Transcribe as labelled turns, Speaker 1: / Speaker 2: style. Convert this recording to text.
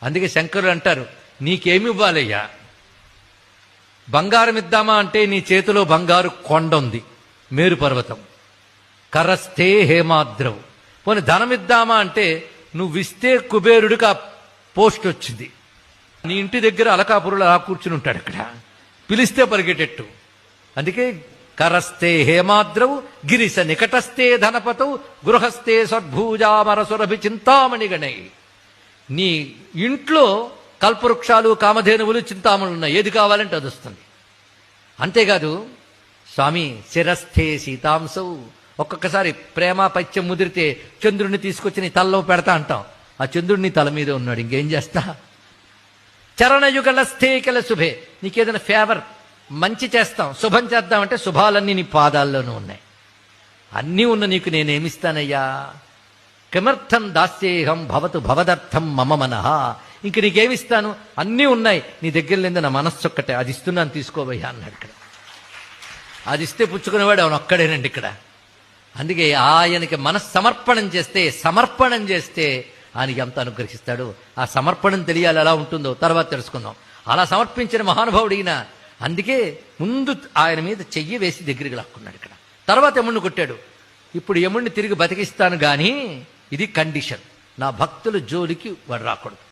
Speaker 1: అందుకే శంకరులు అంటారు, నీకేమి ఇవ్వాలయ్యా? బంగారం ఇద్దామా అంటే నీ చేతిలో బంగారు కొండ ఉంది, మేరు పర్వతం. కరస్థే హేమాద్రవు. పోనీ ధనం ఇద్దామా అంటే నువ్విస్తే కుబేరుడికి ఆ పోస్ట్ వచ్చింది. నీ ఇంటి దగ్గర అలకాపురులు అలా కూర్చుని ఉంటాడు, అక్కడ పిలిస్తే పరిగెట్టెట్టు. అందుకే కరస్థే హేమాద్రవు గిరిశ నికటస్థే ధనపతవు గృహస్థే సద్భూజామరసురభి చింతామణి గణై. నీ ఇంట్లో కల్పవృక్షాలు కామధేనువులు చింతామణులు ఉన్నాయి, ఏది కావాలంటే అది వస్తుంది. అంతేకాదు స్వామి శిరస్థే సీతాంశవు. ఒక్కొక్కసారి ప్రేమ పైత్యం ముదిరితే చంద్రుడిని తీసుకొచ్చి నీ తలలో పెడతా అంటాం, ఆ చంద్రుడిని తల మీదే ఉన్నాడు, ఇంకేం చేస్తా. చరణయుగలస్థే కెల శుభే. నీకేదైనా ఫేవర్ మంచి చేస్తాం, శుభం చేద్దామంటే శుభాలన్నీ నీ పాదాల్లోనూ ఉన్నాయి. అన్నీ ఉన్న నీకు నేనేమిస్తానయ్యా? కిమర్థం దాస్యేహం భవతు భవదర్థం మమ మనః. ఇంక నీకేమిస్తాను? అన్నీ ఉన్నాయి నీ దగ్గర లేదు, నా మనస్సు ఒక్కటే, అది ఇస్తున్నాను తీసుకోవయ్యా అన్నాడు. ఇక్కడ అది ఇస్తే పుచ్చుకునేవాడు అవును ఒక్కడేనండి ఇక్కడ. అందుకే ఆయనకి మనస్సమర్పణం చేస్తే, సమర్పణం చేస్తే ఆయనకి ఎంత అనుగ్రహిస్తాడు. ఆ సమర్పణం తెలియాలి, ఎలా ఉంటుందో తర్వాత తెలుసుకుందాం. అలా సమర్పించిన మహానుభావుడు ఈయన. అందుకే ముందు ఆయన మీద చెయ్యి వేసి దగ్గరికి లాక్కున్నాడు ఇక్కడ. తర్వాత యముణ్ణి కొట్టాడు. ఇప్పుడు యముణ్ణి తిరిగి బతికిస్తాను గాని ఇది కండిషన్, నా భక్తుల జోలికి వాడు రాకూడదు.